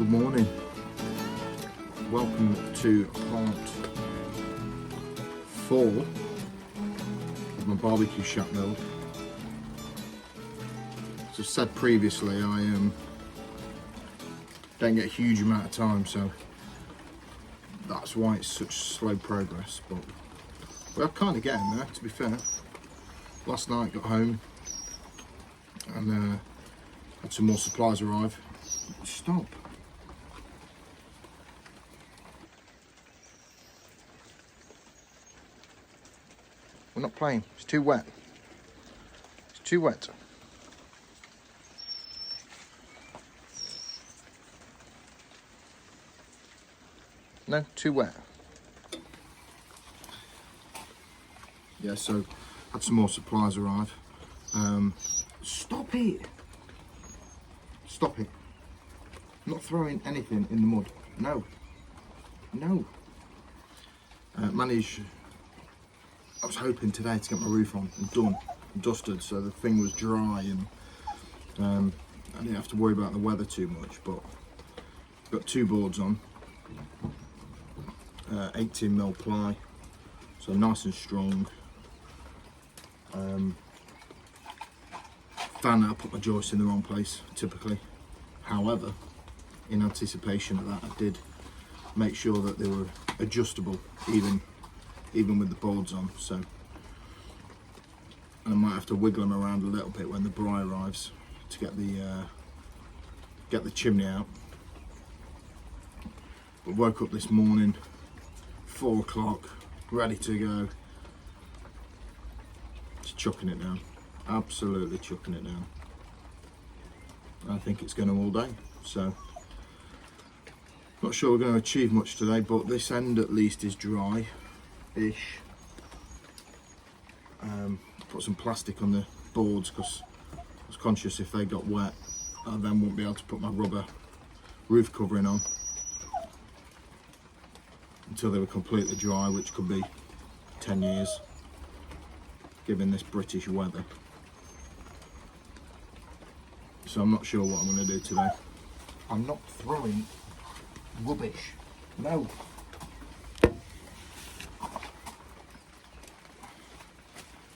Good morning. Welcome to part 4 of my BBQ Shack build. As I said previously, I don't get a huge amount of time, so that's why it's such slow progress. But we're kind of getting there, to be fair. Last night got home and had some more supplies arrive. Stop. We're not playing, it's too wet. It's too wet. No, too wet. Yeah, so had some more supplies arrive. Stop it! Stop it. I'm not throwing anything in the mud. No. No. I was hoping today to get my roof on and done and dusted so the thing was dry and I didn't have to worry about the weather too much, but got 2 boards on, 18mm ply, so nice and strong. Found out I put my joist in the wrong place typically. However, in anticipation of that, I did make sure that they were adjustable even with the boards on, so and I might have to wiggle them around a little bit when the braai arrives to get the chimney out. But woke up this morning 4 o'clock, ready to go, just chucking it down, absolutely chucking it down. I think it's going to all day, so not sure we're going to achieve much today, but this end at least is dry ish. Put some plastic on the boards because I was conscious if they got wet I then wouldn't be able to put my rubber roof covering on until they were completely dry, which could be 10 years given this British weather. So I'm not sure what I'm going to do today. I'm not throwing rubbish. No.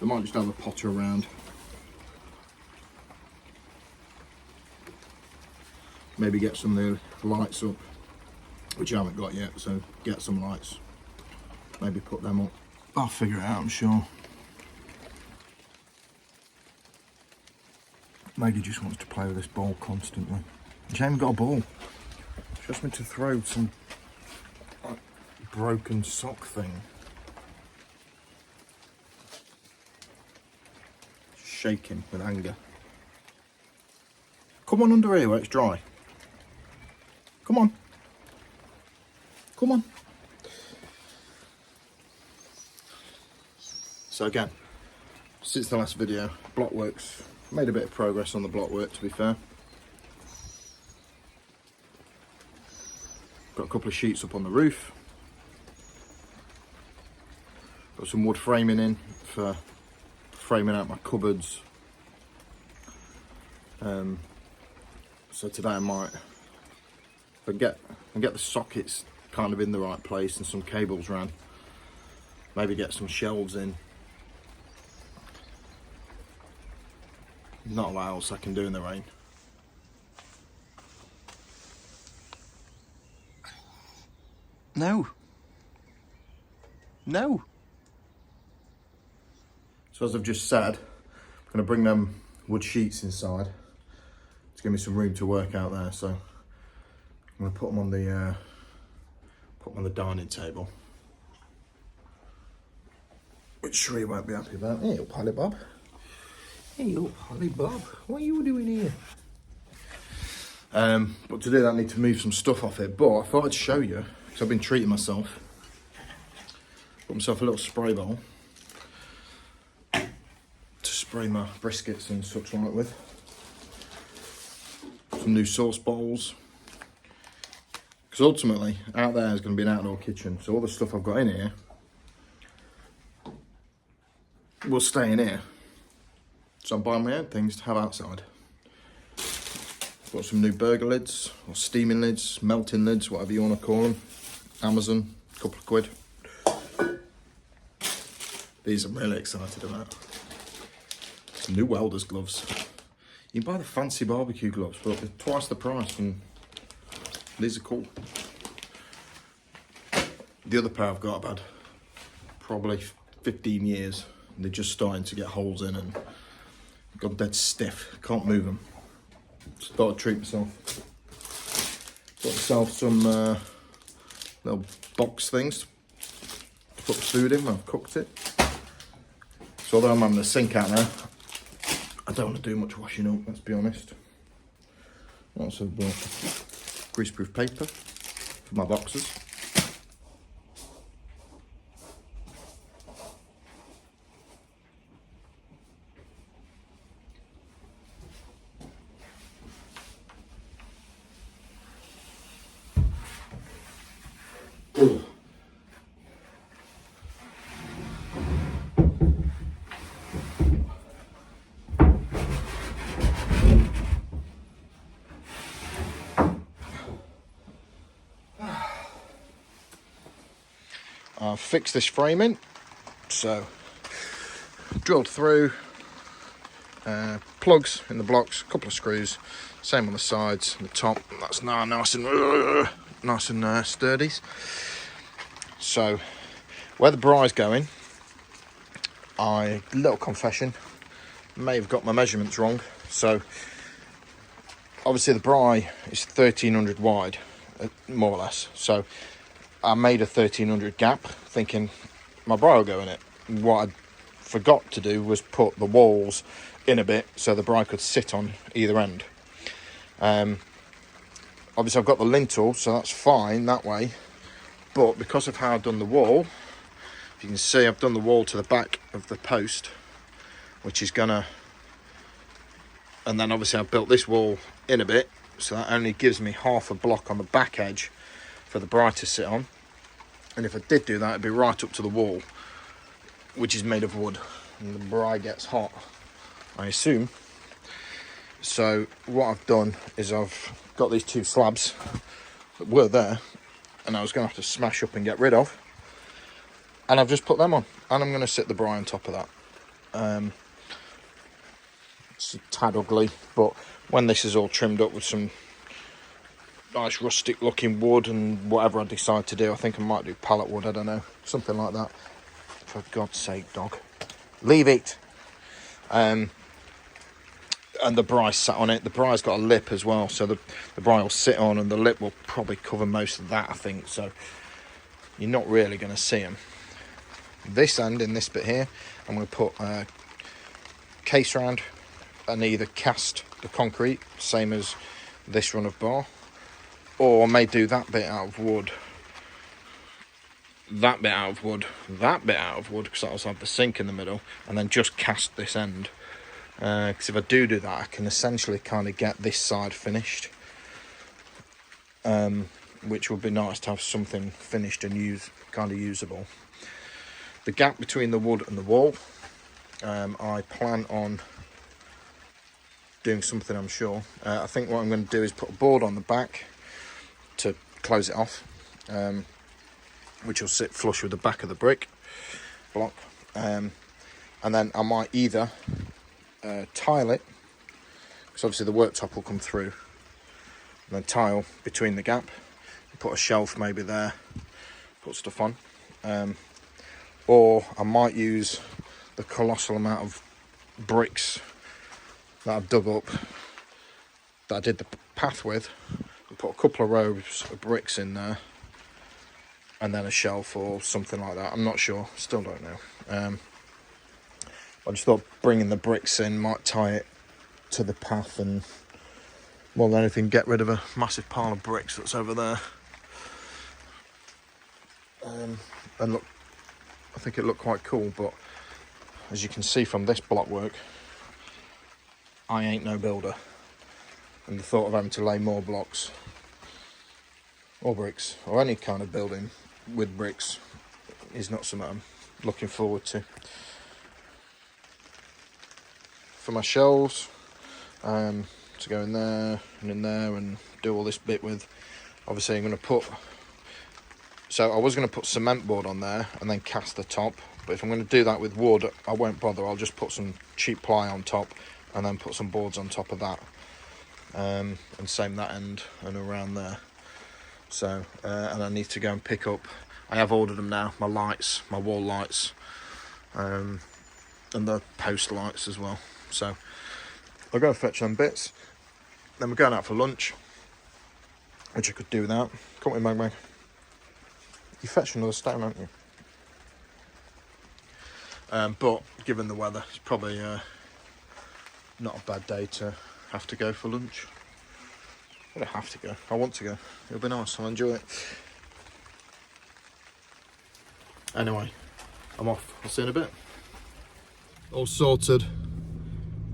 I might just have a potter around. Maybe get some of the lights up, which I haven't got yet, so get some lights. Maybe put them up. I'll figure it out, I'm sure. Maggie just wants to play with this ball constantly. She ain't got a ball. She wants me to throw some broken sock thing. Shaking with anger. Come on under here where it's dry. Come on. Come on. So again, since the last video, blockworks, made a bit of progress on the blockwork to be fair. Got a couple of sheets up on the roof. Got some wood framing in for framing out my cupboards. So today I might, if I get the sockets kind of in the right place and some cables ran, maybe get some shelves in. Not a lot else I can do in the rain. No. No. So as I've just said, I'm going to bring them wood sheets inside to give me some room to work out there. So I'm going to put them on the dining table, which sure you won't be happy about. Hey up, Holly Bob. Hey up, Holly Bob. What are you doing here? But to do that I need to move some stuff off it. But I thought I'd show you, because I've been treating myself. Got myself a little spray bowl spray my briskets and such like with. Some new sauce bowls. Because ultimately, out there is going to be an outdoor kitchen. So all the stuff I've got in here will stay in here. So I'm buying my own things to have outside. Got some new burger lids, or steaming lids, melting lids, whatever you want to call them. Amazon, a couple of quid. These I'm really excited about. Some new welder's gloves. You can buy the fancy barbecue gloves, but they're twice the price, and these are cool. The other pair I've got, I've had probably 15 years, and they're just starting to get holes in and got dead stiff. Can't move them. Just thought I'd treat myself. Got myself some little box things to put the food in when I've cooked it. So although I'm having the sink out now, I don't want to do much washing up, let's be honest. I also bought greaseproof paper for my boxes. I've fixed this framing, so drilled through, plugs in the blocks, a couple of screws, same on the sides, the top, that's now nice and sturdy. So where the braai's going, little confession, may have got my measurements wrong. So obviously the braai is 1300 wide, more or less, so I made a 1300 gap thinking my braai will go in it. What I forgot to do was put the walls in a bit so the braai could sit on either end. Obviously I've got the lintel, so that's fine that way, but because of how I've done the wall, if you can see, I've done the wall to the back of the post, which is gonna, and then obviously I've built this wall in a bit, so that only gives me half a block on the back edge for the braai to sit on. And if I did do that, it'd be right up to the wall, which is made of wood, and the braai gets hot, I assume. So what I've done is I've got these two slabs that were there, and I was going to have to smash up and get rid of, and I've just put them on, and I'm going to sit the braai on top of that. It's a tad ugly, but when this is all trimmed up with some nice rustic looking wood and whatever I decide to do, I think I might do pallet wood, I don't know, something like that. For God's sake, dog, leave it. And the braai sat on it. The braai's got a lip as well, so the braai will sit on, and the lip will probably cover most of that, I think, so you're not really going to see them. This end, in this bit here, I'm going to put a case round and either cast the concrete, same as this run of bar, or I may do that bit out of wood, that bit out of wood, that bit out of wood, because that'll have the sink in the middle, and then just cast this end. Because if I do that, I can essentially kind of get this side finished, which would be nice to have something finished and usable. The gap between the wood and the wall, I plan on doing something, I'm sure. I think what I'm going to do is put a board on the back to close it off, which will sit flush with the back of the brick block, and then I might either tile it, because obviously the worktop will come through, and then tile between the gap, put a shelf maybe there, put stuff on, or I might use the colossal amount of bricks that I've dug up, that I did the path with, and put a couple of rows of bricks in there, and then a shelf or something like that. I'm not sure, still don't know. I just thought bringing the bricks in might tie it to the path, and more than anything get rid of a massive pile of bricks that's over there. And look, I think it looked quite cool, but as you can see from this block work, I ain't no builder, and the thought of having to lay more blocks or bricks or any kind of building with bricks is not something I'm looking forward to. For my shelves, to go in there and do all this bit with. Obviously I'm going to put, so I was going to put cement board on there and then cast the top, but if I'm going to do that with wood I won't bother. I'll just put some cheap ply on top and then put some boards on top of that, and same that end and around there. So and I need to go and pick up, I have ordered them now, my lights, my wall lights, and the post lights as well. So I'll go fetch them bits. Then we're going out for lunch, which I could do without. Come with me, Mag. You fetched another stone, haven't you? But given the weather, it's probably not a bad day to have to go for lunch. I don't have to go. I want to go. It'll be nice. I'll enjoy it. Anyway, I'm off. I'll see you in a bit. All sorted.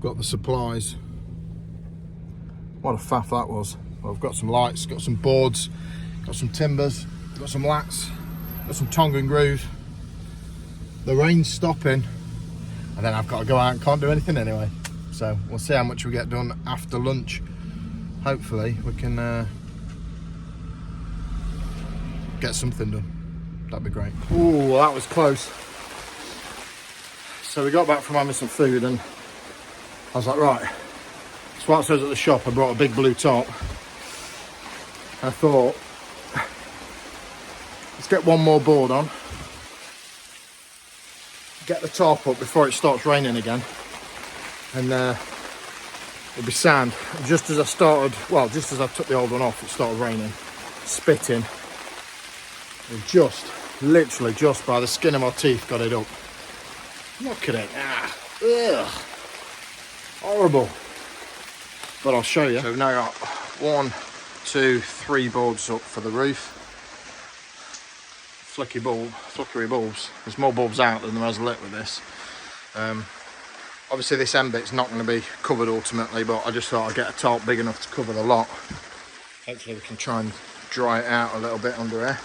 Got the supplies. What a faff that was. Well, I've got some lights, got some boards, got some timbers, got some lats, got some tongue and groove. The rain's stopping, and then I've got to go out and can't do anything anyway. So we'll see how much we get done after lunch. Hopefully we can get something done. That'd be great. Ooh, well, that was close. So we got back from having some food and I was like, right, so whilst I was at the shop I brought a big blue top. I thought, let's get one more board on, get the tarp up before it starts raining again, and it'll be sand. Just as I started, well, just as I took the old one off, it started raining, spitting. And just, literally just by the skin of my teeth got it up. Look at it. Ah, ugh. Horrible. But I'll show you. So we've now got 1, 2, 3 boards up for the roof. Flickery bulbs. There's more bulbs out than there is lit with this. Obviously this end bit's not going to be covered ultimately, but I just thought I'd get a tarp big enough to cover the lot. Hopefully we can try and dry it out a little bit under here,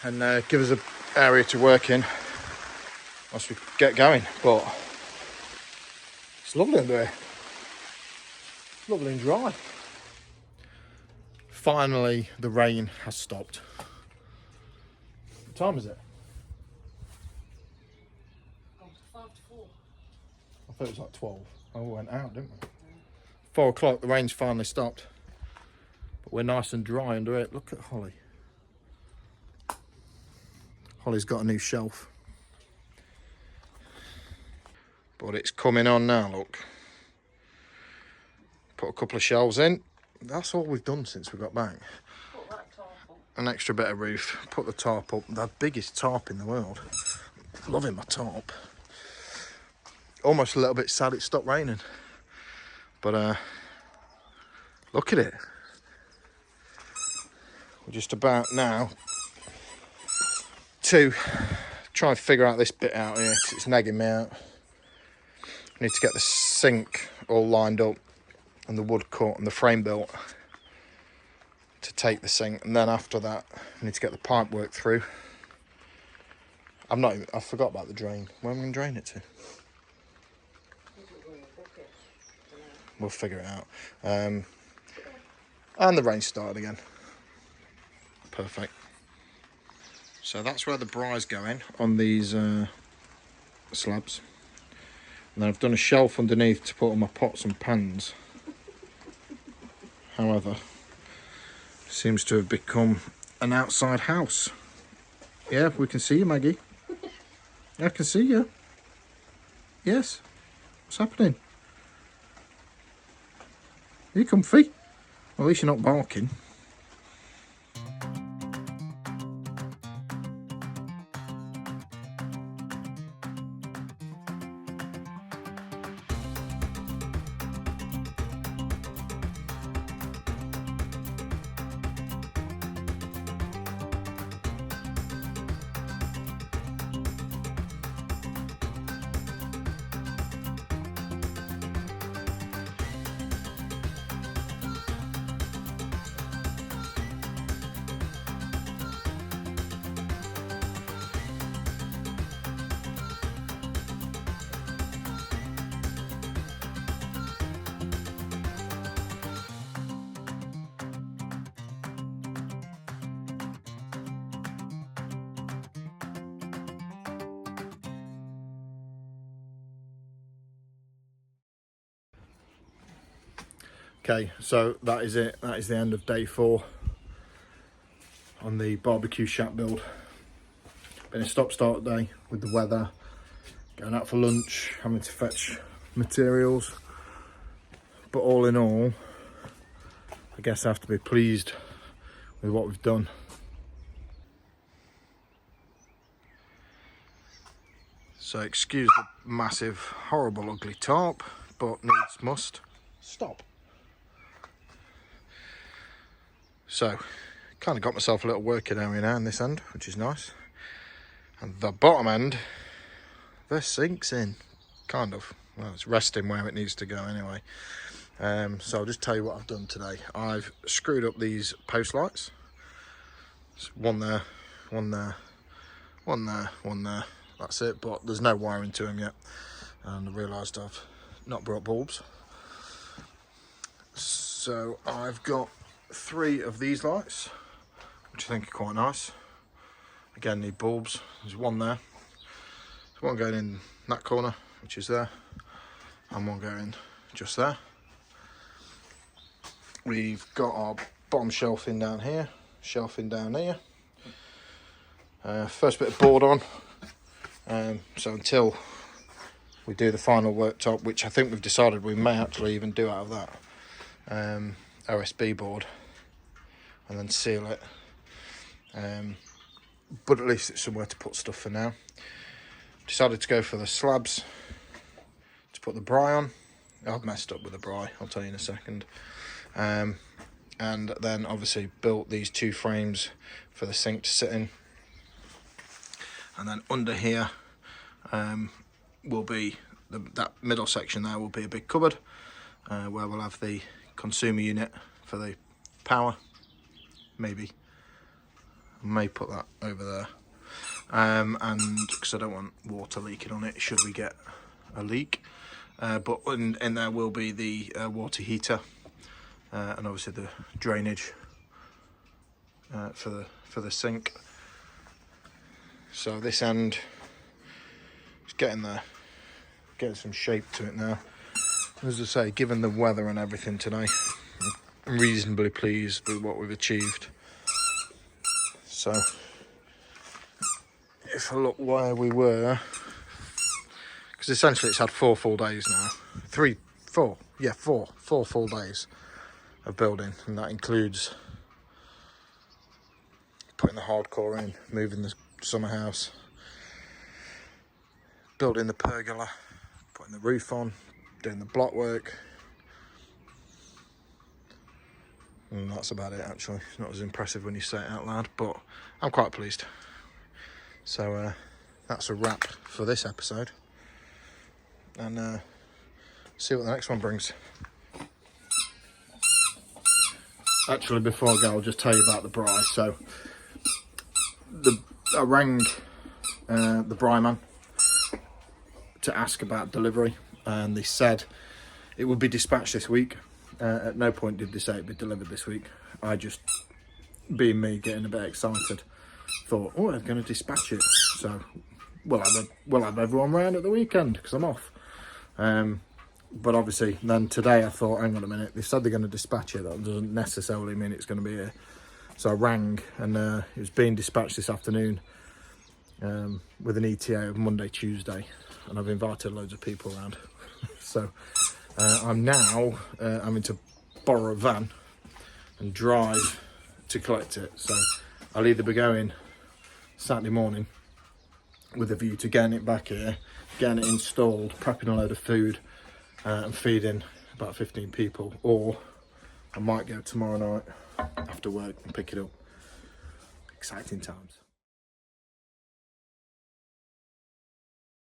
and give us an area to work in once we get going. But it's lovely under here. It's lovely and dry. Finally the rain has stopped. What time is it? I thought it was like 12. Oh, we went out, didn't we? 4 o'clock, the rain's finally stopped. But we're nice and dry under it. Look at Holly. Holly's got a new shelf. But it's coming on now, look. Put a couple of shelves in. That's all we've done since we got back. Put that tarp up. An extra bit of roof. Put the tarp up. The biggest tarp in the world. Loving my tarp. Almost a little bit sad it stopped raining. But look at it. We're just about now to try and figure out this bit out here because it's nagging me out. I need to get the sink all lined up and the wood cut and the frame built to take the sink, and then after that I need to get the pipe work through. I forgot about the drain. Where am I going to drain it to? We'll figure it out. And the rain started again. Perfect. So that's where the braai's going, on these slabs. And then I've done a shelf underneath to put all my pots and pans. However, seems to have become an outside house. Yeah, we can see you, Maggie. I can see you. Yes. What's happening? Are you comfy? Well, at least you're not barking. Okay, so that is it. That is the end of day 4 on the BBQ Shack build. Been a stop-start day with the weather, going out for lunch, having to fetch materials. But all in all, I guess I have to be pleased with what we've done. So excuse the massive, horrible, ugly tarp, but needs must. Stop. So, kind of got myself a little working area now in this end, which is nice. And the bottom end, this sinks in, kind of. Well, it's resting where it needs to go anyway. So I'll just tell you what I've done today. I've screwed up these post lights. It's one there, one there, one there, one there. That's it, but there's no wiring to them yet. And I realised I've not brought bulbs. So I've got 3 of these lights, which I think are quite nice. Again, need bulbs. There's one there. There's one going in that corner, which is there, and one going just there. We've got our bottom shelving down here, shelving down here. First bit of board on. So until we do the final worktop, which I think we've decided we may actually even do out of that OSB board, and then seal it. But at least it's somewhere to put stuff for now. Decided to go for the slabs to put the braai on. I've messed up with the braai, I'll tell you in a second. And then obviously built these 2 frames for the sink to sit in. And then under here will be that middle section there will be a big cupboard where we'll have the consumer unit for the power. Maybe I may put that over there, and because I don't want water leaking on it should we get a leak. But in there will be the water heater and obviously the drainage for the sink. So this end is getting there, getting some shape to it now. As I say, given the weather and everything today, I'm reasonably pleased with what we've achieved. So if I look where we were, because essentially it's had 4 full days now, 4 full days of building, and that includes putting the hardcore in, moving the summer house, building the pergola, putting the roof on, doing the block work, and that's about it actually. It's not as impressive when you say it out loud, but I'm quite pleased. So that's a wrap for this episode, and see what the next one brings. Actually, before I go, I'll just tell you about the braai. So I rang the Braai Man to ask about delivery, and they said it would be dispatched this week. At no point did they say it'd be delivered this week. I just, being me, getting a bit excited, thought, oh, they're going to dispatch it, so we'll have everyone round at the weekend because I'm off. But obviously, then today I thought, hang on a minute, they said they're going to dispatch it. That doesn't necessarily mean it's going to be here. So I rang, and it was being dispatched this afternoon with an ETA of Monday, Tuesday, and I've invited loads of people around. So I'm now having to borrow a van and drive to collect it. So I'll either be going Saturday morning with a view to getting it back here, getting it installed, prepping a load of food and feeding about 15 people, or I might go tomorrow night after work and pick it up. Exciting times.